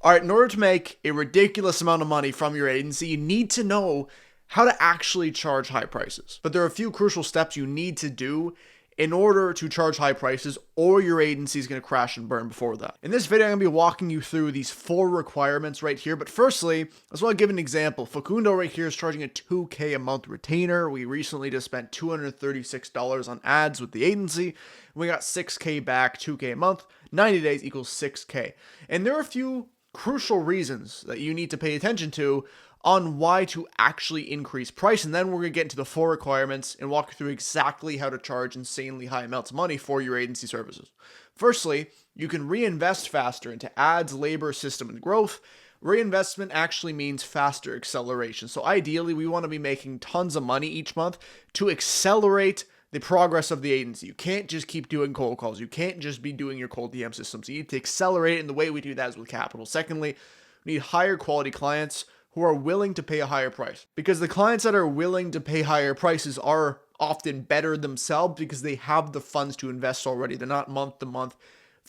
All right, in order to make a ridiculous amount of money from your agency, you need to know how to actually charge high prices. But there are a few crucial steps you need to do in order to charge high prices, or your agency is going to crash and burn before that. In this video, I'm going to be walking you through these 4 requirements right here. But firstly, I just want to give an example. Facundo right here is charging a $2K a month retainer. We recently just spent $236 on ads with the agency. We got $6K back, $2K a month, 90 days equals $6K. And there are a few crucial reasons that you need to pay attention to on why to actually increase price. And then we're going to get into the 4 requirements and walk you through exactly how to charge insanely high amounts of money for your agency services. Firstly, you can reinvest faster into ads, labor, system, and growth. Reinvestment actually means faster acceleration. So ideally, we want to be making tons of money each month to accelerate the progress of the agency. You can't just keep doing cold calls. You can't just be doing your cold DM systems. You need to accelerate it, and the way we do that is with capital. Secondly, we need higher quality clients who are willing to pay a higher price, because the clients that are willing to pay higher prices are often better themselves because they have the funds to invest already. They're not month to month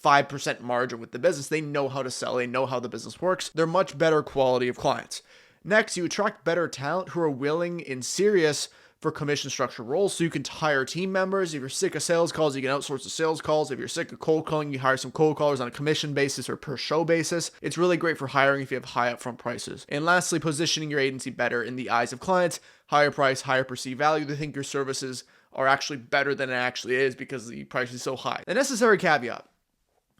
5% margin with the business. They know how to sell. They know how the business works. They're much better quality of clients. Next, you attract better talent who are willing and serious for commission structure roles, so you can hire team members. If you're sick of sales calls, you can outsource the sales calls. If you're sick of cold calling, you hire some cold callers on a commission basis or per show basis. It's really great for hiring if you have high upfront prices. And lastly, positioning your agency better in the eyes of clients. Higher price, higher perceived value. They think your services are actually better than it actually is because the price is so high. The necessary caveat: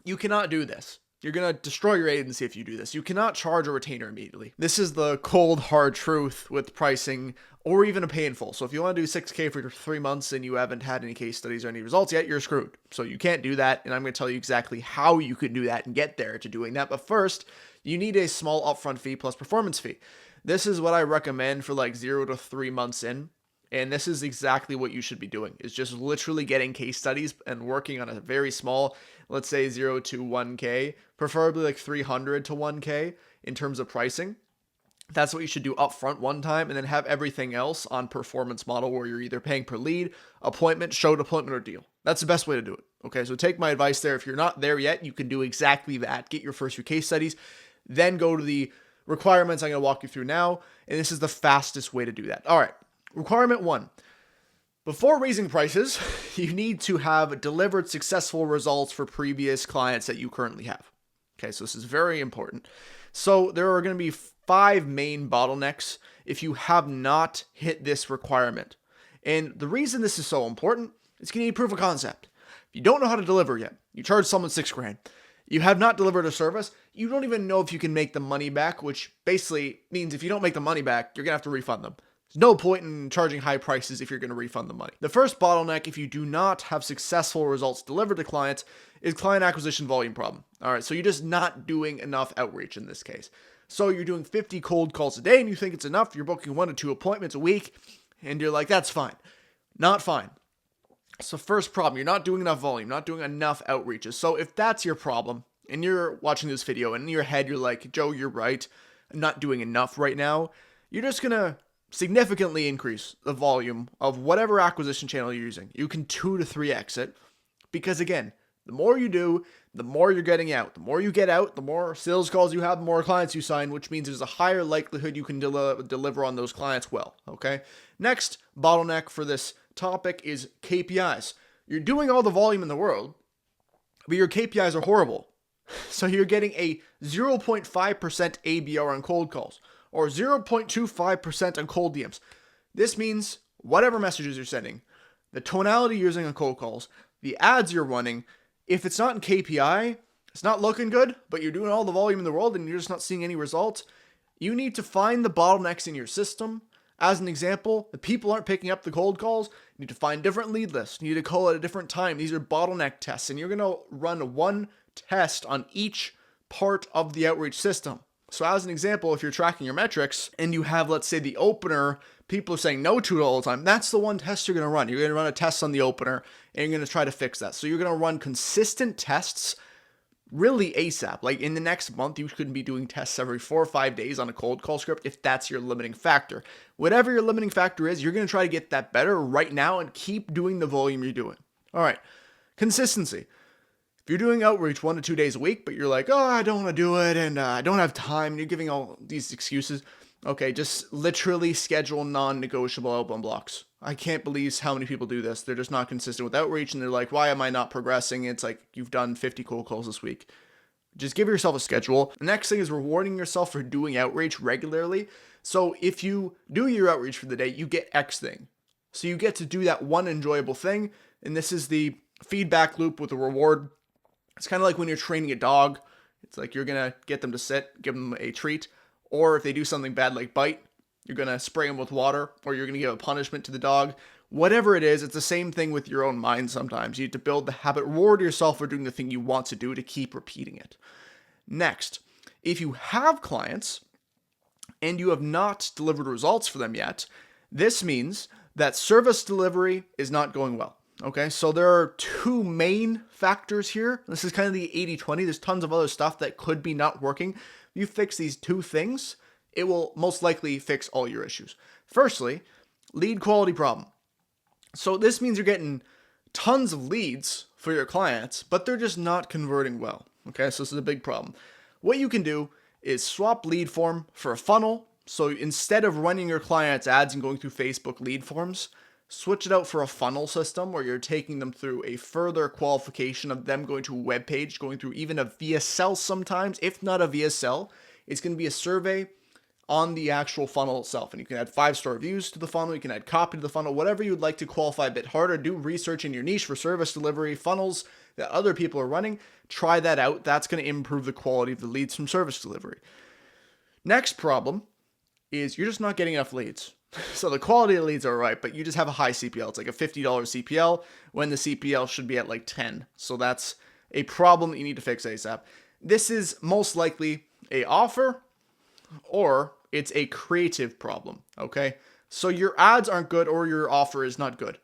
you cannot do this. You're going to destroy your agency if you do this. You cannot charge a retainer immediately. This is the cold, hard truth with pricing, or even a pay in full. So if you want to do 6K for 3 months and you haven't had any case studies or any results yet, you're screwed. So you can't do that. And I'm going to tell you exactly how you can do that and get there to doing that. But first, you need a small upfront fee plus performance fee. This is what I recommend for like 0 to 3 months in. And this is exactly what you should be doing, is just literally getting case studies and working on a very small, let's say 0 to 1K, preferably like 300 to 1K in terms of pricing. That's what you should do upfront one time, and then have everything else on performance model where you're either paying per lead, appointment, showed appointment, or deal. That's the best way to do it. Okay, so take my advice there. If you're not there yet, you can do exactly that. Get your first few case studies, then go to the requirements I'm going to walk you through now, and this is the fastest way to do that. All right. Requirement 1. Before raising prices, you need to have delivered successful results for previous clients that you currently have. Okay, so this is very important. So there are going to be 5 main bottlenecks if you have not hit this requirement. And the reason this is so important is you need proof of concept. If you don't know how to deliver yet, you charge someone $6,000. You have not delivered a service, you don't even know if you can make the money back, which basically means if you don't make the money back, you're going to have to refund them. There's no point in charging high prices if you're going to refund the money. The first bottleneck, if you do not have successful results delivered to clients, is client acquisition volume problem. All right, so you're just not doing enough outreach in this case. So you're doing 50 cold calls a day and you think it's enough. You're booking 1 to 2 appointments a week and you're like, that's fine. Not fine. So first problem, you're not doing enough volume, not doing enough outreaches. So if that's your problem and you're watching this video and in your head you're like, Joe, you're right, I'm not doing enough right now, you're just going to significantly increase the volume of whatever acquisition channel you're using. You can 2 to 3x it, because again, the more you do, the more you're getting out. The more you get out, the more sales calls you have, the more clients you sign, which means there's a higher likelihood you can deliver on those clients well, okay? Next bottleneck for this topic is KPIs. You're doing all the volume in the world, but your KPIs are horrible. So you're getting a 0.5% ABR on cold calls, or 0.25% on cold DMs. This means whatever messages you're sending, the tonality you're using on cold calls, the ads you're running, if it's not in KPI, it's not looking good, but you're doing all the volume in the world and you're just not seeing any results, you need to find the bottlenecks in your system. As an example, the people aren't picking up the cold calls. You need to find different lead lists. You need to call at a different time. These are bottleneck tests, and you're going to run one test on each part of the outreach system. So as an example, if you're tracking your metrics and you have, let's say, the opener, people are saying no to it all the time, that's the one test you're going to run. You're going to run a test on the opener and you're going to try to fix that. So you're going to run consistent tests really ASAP. Like in the next month, you couldn't be doing tests every 4 or 5 days on a cold call script if that's your limiting factor. Whatever your limiting factor is, you're going to try to get that better right now and keep doing the volume you're doing. All right, consistency. If you're doing outreach 1 to 2 days a week, but you're like, oh, I don't want to do it and I don't have time, and you're giving all these excuses, okay, just literally schedule non-negotiable outbound blocks. I can't believe how many people do this. They're just not consistent with outreach, and they're like, why am I not progressing? It's like, you've done 50 cold calls this week. Just give yourself a schedule. The next thing is rewarding yourself for doing outreach regularly. So if you do your outreach for the day, you get X thing. So you get to do that one enjoyable thing, and this is the feedback loop with a reward. It's kind of like when you're training a dog. It's like you're going to get them to sit, give them a treat, or if they do something bad like bite, you're going to spray them with water, or you're going to give a punishment to the dog. Whatever it is, it's the same thing with your own mind sometimes. You need to build the habit, reward yourself for doing the thing you want to do to keep repeating it. Next, if you have clients and you have not delivered results for them yet, this means that service delivery is not going well. Okay, so there are two main factors here. This is kind of the 80-20. There's tons of other stuff that could be not working. If you fix these two things, it will most likely fix all your issues. Firstly, lead quality problem. So this means you're getting tons of leads for your clients, but they're just not converting well. Okay, so this is a big problem. What you can do is swap lead form for a funnel. So instead of running your clients' ads and going through Facebook lead forms, switch it out for a funnel system where you're taking them through a further qualification of them going to a web page, going through even a VSL sometimes. If not a VSL, it's going to be a survey on the actual funnel itself. And you can add 5-star reviews to the funnel. You can add copy to the funnel, whatever you'd like to qualify a bit harder. Do research in your niche for service delivery funnels that other people are running. Try that out. That's going to improve the quality of the leads from service delivery. Next problem is you're just not getting enough leads. So the quality of the leads are right, but you just have a high CPL. It's like a $50 CPL when the CPL should be at like 10. So that's a problem that you need to fix ASAP. This is most likely a offer or it's a creative problem, okay? So your ads aren't good or your offer is not good.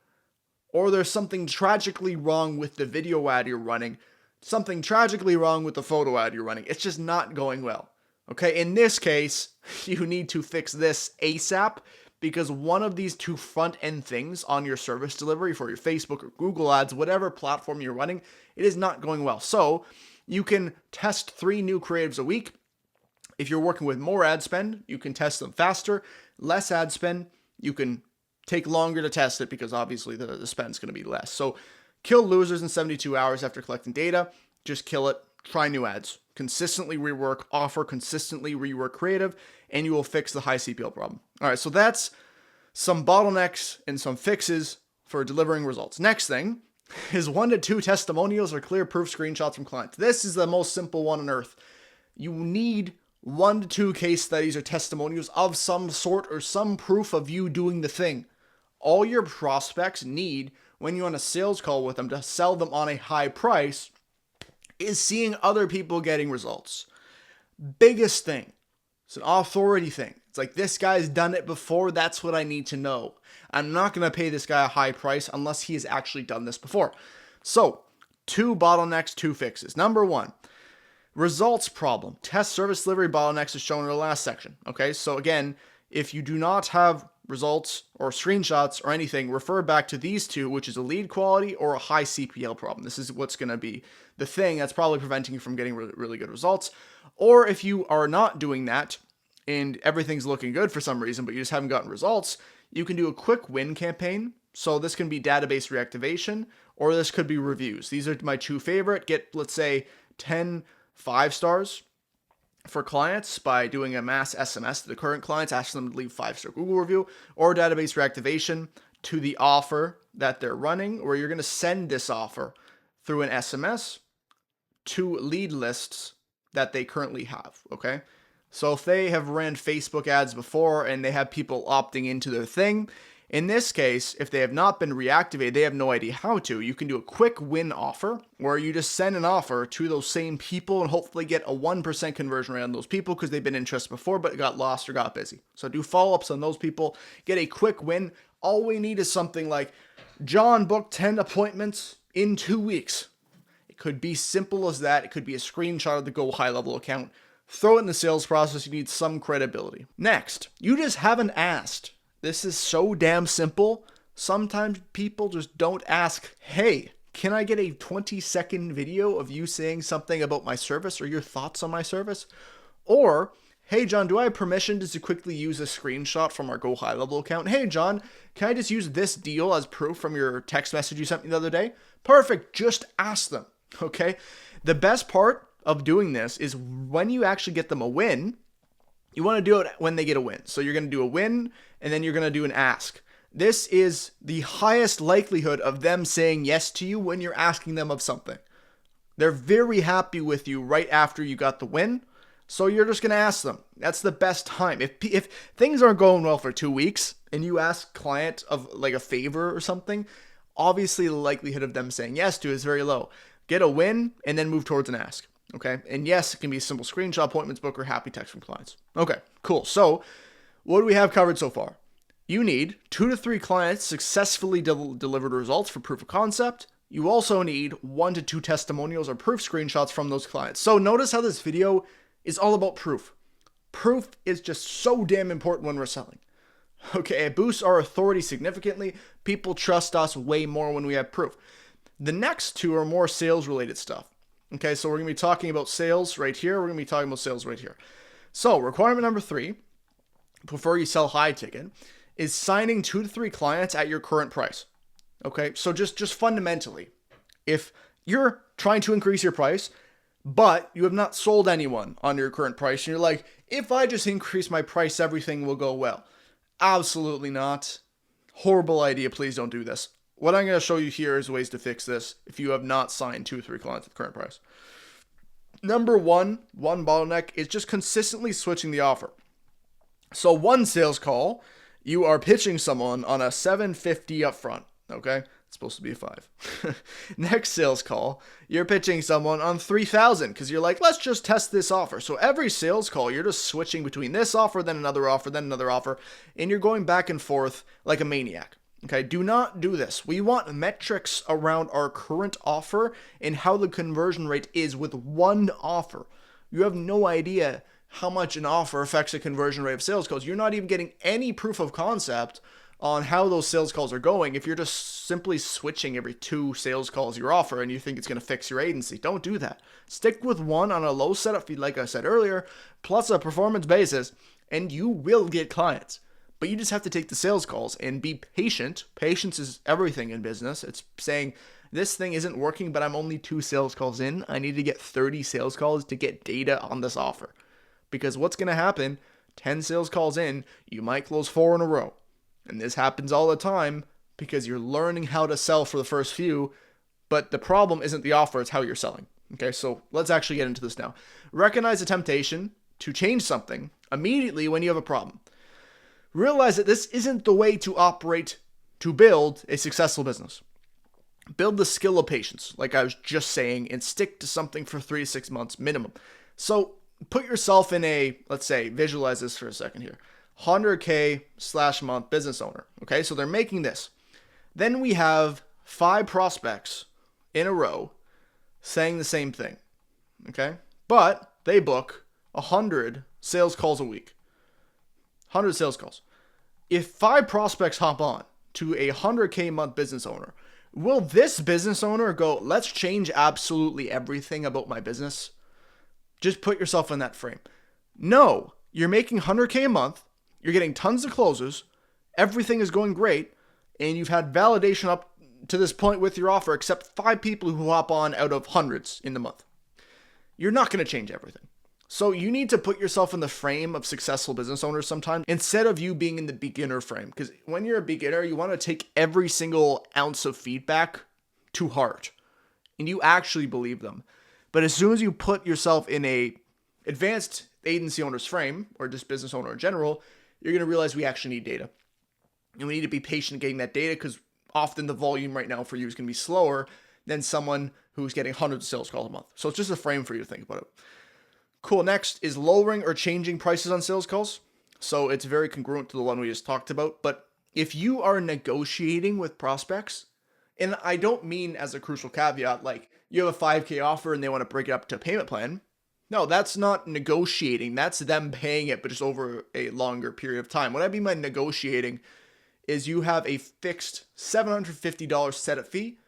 Or there's something tragically wrong with the video ad you're running, something tragically wrong with the photo ad you're running. It's just not going well, okay? In this case, you need to fix this ASAP because one of these two front-end things on your service delivery for your Facebook or Google ads, whatever platform you're running, it is not going well. So you can test 3 new creatives a week. If you're working with more ad spend, you can test them faster. Less ad spend, you can take longer to test it because obviously the spend's going to be less. So kill losers in 72 hours after collecting data. Just kill it. Try new ads. Consistently rework, offer, consistently rework creative, and you will fix the high CPL problem. All right, so that's some bottlenecks and some fixes for delivering results. Next thing is 1 to 2 testimonials or clear proof screenshots from clients. This is the most simple one on earth. You need 1 to 2 case studies or testimonials of some sort or some proof of you doing the thing. All your prospects need when you're on a sales call with them to sell them on a high price is seeing other people getting results. Biggest thing. It's an authority thing. It's like, this guy's done it before. That's what I need to know. I'm not going to pay this guy a high price unless he has actually done this before. So 2 bottlenecks, 2 fixes. Number 1. Results problem. Test service delivery bottlenecks is shown in the last section. Okay, so again, if you do not have results or screenshots or anything, refer back to these 2, which is a lead quality or a high CPL problem. This is what's going to be the thing that's probably preventing you from getting really good results. Or if you are not doing that and everything's looking good for some reason, but you just haven't gotten results, you can do a quick win campaign. So this can be database reactivation, or this could be reviews. These are my 2 favorite. Get, let's say, 10 5-stars for clients by doing a mass SMS to the current clients, asking them to leave 5-star Google review, or database reactivation to the offer that they're running, where you're going to send this offer through an SMS to lead lists that they currently have, okay? So if they have ran Facebook ads before and they have people opting into their thing, in this case, if they have not been reactivated, they have no idea how to. You can do a quick win offer where you just send an offer to those same people and hopefully get a 1% conversion rate on those people because they've been interested before but got lost or got busy. So do follow-ups on those people, get a quick win. All we need is something like, John booked 10 appointments in 2 weeks. It could be simple as that. It could be a screenshot of the Go High Level account. Throw it in the sales process. You need some credibility. Next, you just haven't asked. This is so damn simple. Sometimes people just don't ask, hey, can I get a 20-second video of you saying something about my service or your thoughts on my service? Or, hey John, do I have permission just to quickly use a screenshot from our Go High Level account? Hey John, can I just use this deal as proof from your text message you sent me the other day? Perfect, just ask them, okay? The best part of doing this is when you actually get them a win, you want to do it when they get a win. So you're going to do a win, and then you're going to do an ask. This is the highest likelihood of them saying yes to you when you're asking them of something. They're very happy with you right after you got the win, so you're just going to ask them. That's the best time. If things aren't going well for 2 weeks, and you ask client of like a favor or something, obviously the likelihood of them saying yes to is very low. Get a win, and then move towards an ask. Okay, and yes, it can be a simple screenshot, appointments book, or happy text from clients. Okay, cool. So what do we have covered so far? You need 2 to 3 clients successfully delivered results for proof of concept. You also need 1 to 2 testimonials or proof screenshots from those clients. So notice how this video is all about proof. Proof is just so damn important when we're selling. Okay, it boosts our authority significantly. People trust us way more when we have proof. The next 2 are more sales related stuff. Okay, so we're going to be talking about sales right here. We're going to be talking about sales right here. So requirement number 3, before you sell high ticket, is signing 2 to 3 clients at your current price. Okay, so just fundamentally, if you're trying to increase your price, but you have not sold anyone on your current price, and you're like, if I just increase my price, everything will go well. Absolutely not. Horrible idea. Please don't do this. What I'm going to show you here is ways to fix this if you have not signed 2 or 3 clients at the current price. Number one bottleneck is just consistently switching the offer. So one sales call, you are pitching someone on a $750 upfront, okay? It's supposed to be a 5. Next sales call, you're pitching someone on $3,000 because you're like, let's just test this offer. So every sales call, you're just switching between this offer, then another offer, then another offer, and you're going back and forth like a maniac. Okay, do not do this. We want metrics around our current offer and how the conversion rate is with one offer. You have no idea how much an offer affects the conversion rate of sales calls. You're not even getting any proof of concept on how those sales calls are going if you're just simply switching every 2 sales calls your offer and you think it's going to fix your agency. Don't do that. Stick with one on a low setup fee, like I said earlier, plus a performance basis, and you will get clients. But you just have to take the sales calls and be patient. Patience is everything in business. It's saying, this thing isn't working, but I'm only 2 sales calls in. I need to get 30 sales calls to get data on this offer. Because what's going to happen, 10 sales calls in, you might close 4 in a row. And this happens all the time because you're learning how to sell for the first few. But the problem isn't the offer, it's how you're selling. Okay, so let's actually get into this now. Recognize the temptation to change something immediately when you have a problem. Realize that this isn't the way to operate to build a successful business. Build the skill of patience, like I was just saying, and stick to something for 3 to 6 months minimum. So put yourself in a, let's say, visualize this for a second here, 100K/month business owner. Okay, so they're making this. Then we have 5 prospects in a row saying the same thing. Okay, but they book 100 sales calls a week. 100 sales calls. If 5 prospects hop on to a 100K month business owner, will this business owner go, let's change absolutely everything about my business? Just put yourself in that frame. No, you're making 100K a month, you're getting tons of closes, everything is going great, and you've had validation up to this point with your offer except 5 people who hop on out of hundreds in the month. You're not going to change everything. So you need to put yourself in the frame of successful business owners sometimes instead of you being in the beginner frame. Because when you're a beginner, you want to take every single ounce of feedback to heart and you actually believe them. But as soon as you put yourself in a advanced agency owner's frame or just business owner in general, you're going to realize we actually need data. And we need to be patient getting that data because often the volume right now for you is going to be slower than someone who's getting hundreds of sales calls a month. So it's just a frame for you to think about it. Cool. Next is lowering or changing prices on sales calls. So it's very congruent to the one we just talked about. But if you are negotiating with prospects, and I don't mean as a crucial caveat, like you have a 5K offer and they want to break it up to a payment plan. No, that's not negotiating. That's them paying it, but just over a longer period of time. What I mean by negotiating is you have a fixed $750 setup fee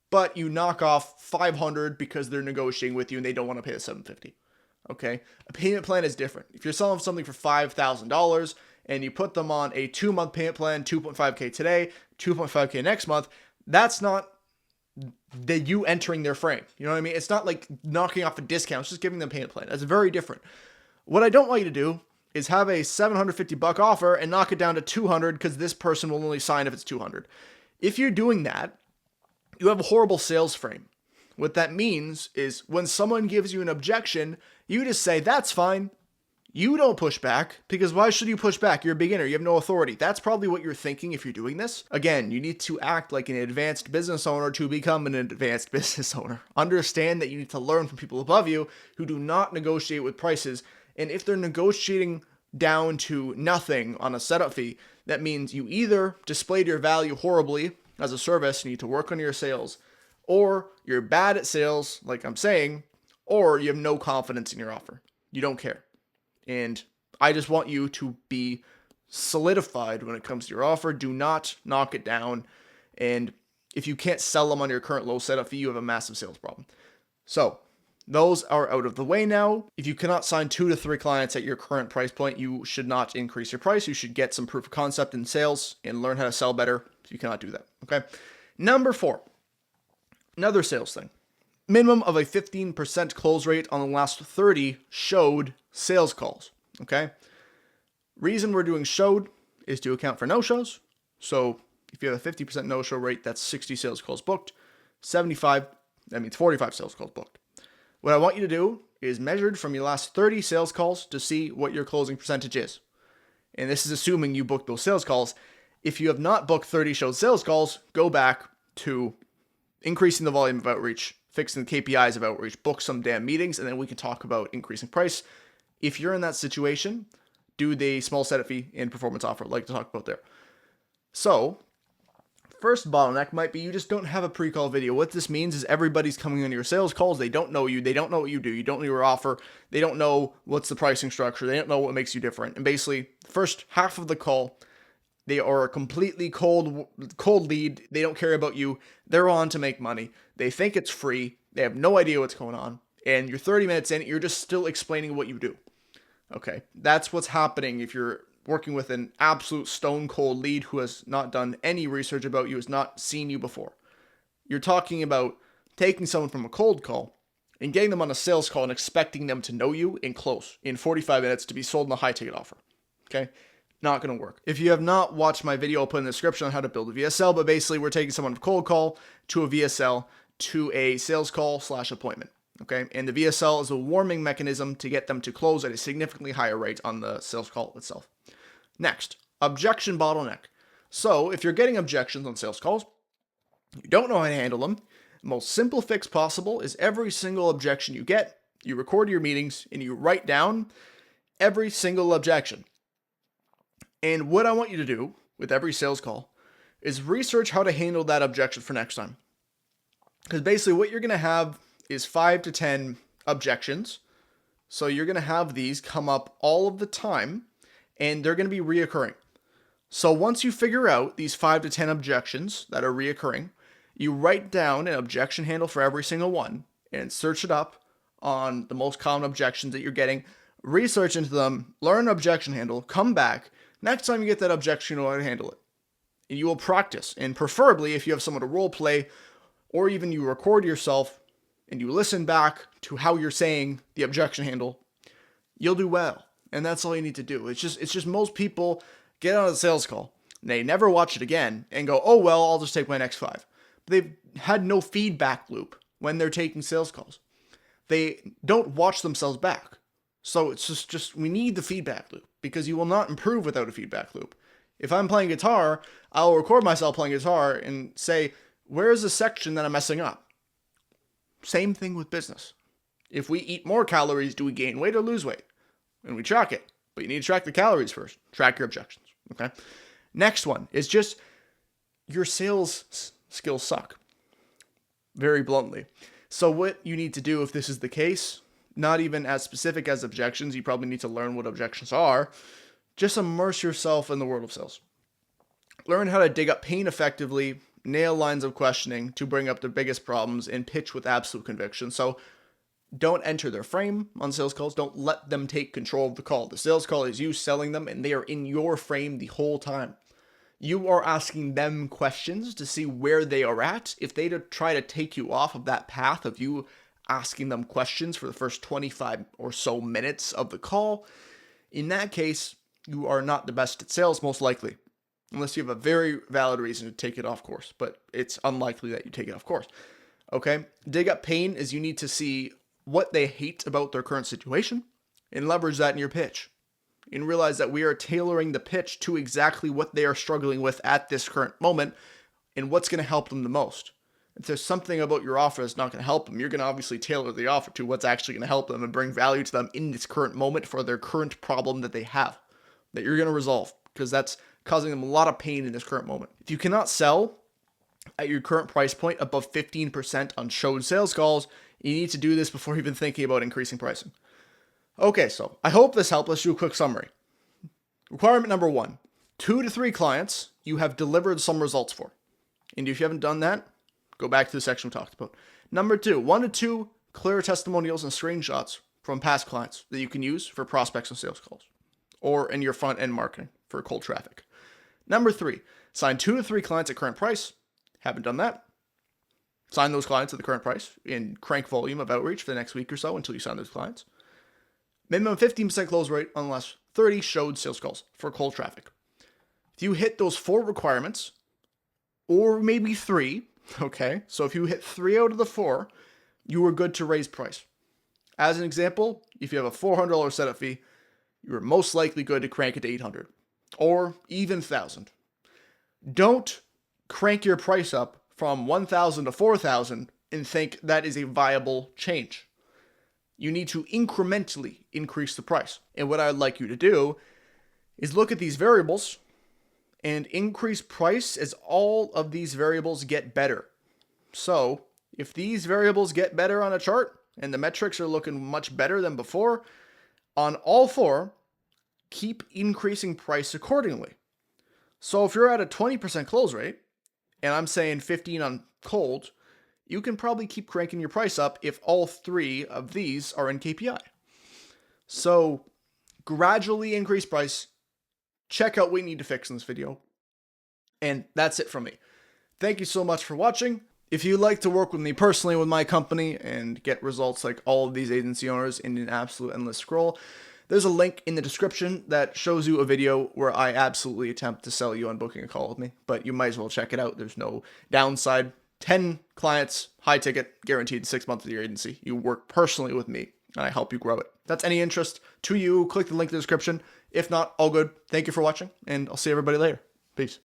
but you knock off 500 because they're negotiating with you and they don't want to pay the 750. Okay, a payment plan is different. If you're selling something for $5,000 and you put them on a 2-month payment plan, 2.5K today, 2.5K next month, that's not you entering their frame. You know what I mean? It's not like knocking off a discount, it's just giving them a payment plan. That's very different. What I don't want you to do is have a $750 offer and knock it down to 200 because this person will only sign if it's 200. If you're doing that, you have a horrible sales frame. What that means is when someone gives you an objection, you just say, that's fine. You don't push back, because why should you push back? You're a beginner. You have no authority. That's probably what you're thinking if you're doing this. Again, you need to act like an advanced business owner to become an advanced business owner. Understand that you need to learn from people above you who do not negotiate with prices. And if they're negotiating down to nothing on a setup fee, that means you either displayed your value horribly as a service, you need to work on your sales, or you're bad at sales, like I'm saying, or you have no confidence in your offer. You don't care. And I just want you to be solidified when it comes to your offer. Do not knock it down. And if you can't sell them on your current low setup fee, you have a massive sales problem. So those are out of the way now. If you cannot sign 2 to 3 clients at your current price point, you should not increase your price. You should get some proof of concept in sales and learn how to sell better. If you cannot do that. Okay. Number 4, another sales thing. Minimum of a 15% close rate on the last 30 showed sales calls. Okay. Reason we're doing showed is to account for no-shows. So if you have a 50% no-show rate, that's 60 sales calls booked. 75, that means 45 sales calls booked. What I want you to do is measured from your last 30 sales calls to see what your closing percentage is. And this is assuming you booked those sales calls. If you have not booked 30 showed sales calls, go back to increasing the volume of outreach, fixing the KPIs of outreach, book some damn meetings, and then we can talk about increasing price. If you're in that situation, do the small setup fee and performance offer like to talk about there. So first bottleneck might be you just don't have a pre-call video. What this means is everybody's coming on your sales calls. They don't know you. They don't know what you do. You don't know your offer. They don't know what's the pricing structure. They don't know what makes you different. And basically, the first half of the call, they are a completely cold lead. They don't care about you. They're on to make money. They think it's free. They have no idea what's going on. And you're 30 minutes in, you're just still explaining what you do. Okay, that's what's happening if you're working with an absolute stone cold lead who has not done any research about you, has not seen you before. You're talking about taking someone from a cold call and getting them on a sales call and expecting them to know you and close in 45 minutes to be sold in a high ticket offer. Okay, not going to work. If you have not watched my video, I'll put in the description on how to build a VSL, but basically we're taking someone from cold call to a VSL to a sales call / appointment. Okay, and the VSL is a warming mechanism to get them to close at a significantly higher rate on the sales call itself. Next, objection bottleneck. So if you're getting objections on sales calls, you don't know how to handle them, the most simple fix possible is every single objection you get, you record your meetings and you write down every single objection. And what I want you to do with every sales call is research how to handle that objection for next time. Because basically what you're going to have is 5 to 10 objections. So you're going to have these come up all of the time and they're going to be reoccurring. So once you figure out these 5 to 10 objections that are reoccurring, you write down an objection handle for every single one and search it up on the most common objections that you're getting, research into them, learn an objection handle, come back. Next time you get that objection, you know how to handle it. And you will practice. And preferably if you have someone to role play or even you record yourself and you listen back to how you're saying the objection handle, you'll do well. And that's all you need to do. It's just most people get on a sales call, and they never watch it again and go, oh, well, I'll just take my next 5. But they've had no feedback loop when they're taking sales calls. They don't watch themselves back. So it's just we need the feedback loop because you will not improve without a feedback loop. If I'm playing guitar, I'll record myself playing guitar and say, where's the section that I'm messing up? Same thing with business. If we eat more calories, do we gain weight or lose weight? And we track it. But you need to track the calories first. Track your objections. Okay. Next one is just your sales skills suck. Very bluntly. So what you need to do if this is the case, not even as specific as objections, you probably need to learn what objections are. Just immerse yourself in the world of sales. Learn how to dig up pain effectively nail lines of questioning to bring up their biggest problems and pitch with absolute conviction. So don't enter their frame on sales calls. Don't let them take control of the call. The sales call is you selling them, and they are in your frame the whole time. You are asking them questions to see where they are at. If they try to take you off of that path of you asking them questions for the first 25 or so minutes of the call, in that case, you are not the best at sales, most likely. Unless you have a very valid reason to take it off course, but it's unlikely that you take it off course. Okay? Dig up pain is you need to see what they hate about their current situation and leverage that in your pitch. And realize that we are tailoring the pitch to exactly what they are struggling with at this current moment and what's going to help them the most. If there's something about your offer that's not going to help them, you're going to obviously tailor the offer to what's actually going to help them and bring value to them in this current moment for their current problem that they have, that you're going to resolve, because that's causing them a lot of pain in this current moment. If you cannot sell at your current price point above 15% on showed sales calls, you need to do this before even thinking about increasing pricing. Okay, so I hope this helped. Let's do a quick summary. Requirement number 1, 2 to 3 clients you have delivered some results for. And if you haven't done that, go back to the section we talked about. Number 2, 1 to 2 clear testimonials and screenshots from past clients that you can use for prospects and sales calls, or in your front end marketing for cold traffic. Number 3, sign 2 to 3 clients at current price. Haven't done that. Sign those clients at the current price and crank volume of outreach for the next week or so until you sign those clients. Minimum 15% close rate unless 30 showed sales calls for cold traffic. If you hit those 4 requirements, or maybe 3, okay, so if you hit 3 out of the 4, you are good to raise price. As an example, if you have a $400 setup fee, you are most likely good to crank it to $800 or even $1,000. Don't crank your price up from $1,000 to $4,000 and think that is a viable change. You need to incrementally increase the price. And what I'd like you to do is look at these variables and increase price as all of these variables get better. So if these variables get better on a chart and the metrics are looking much better than before, on all 4, keep increasing price accordingly. So if you're at a 20% close rate, and I'm saying 15 on cold, you can probably keep cranking your price up if all 3 of these are in KPI. So gradually increase price. Check out what you need to fix in this video. And that's it from me. Thank you so much for watching. If you'd like to work with me personally with my company and get results like all of these agency owners in an absolute endless scroll, there's a link in the description that shows you a video where I absolutely attempt to sell you on booking a call with me, but you might as well check it out. There's no downside. 10 clients, high ticket, guaranteed 6 months of your agency. You work personally with me, and I help you grow it. If that's any interest to you, click the link in the description. If not, all good. Thank you for watching, and I'll see everybody later. Peace.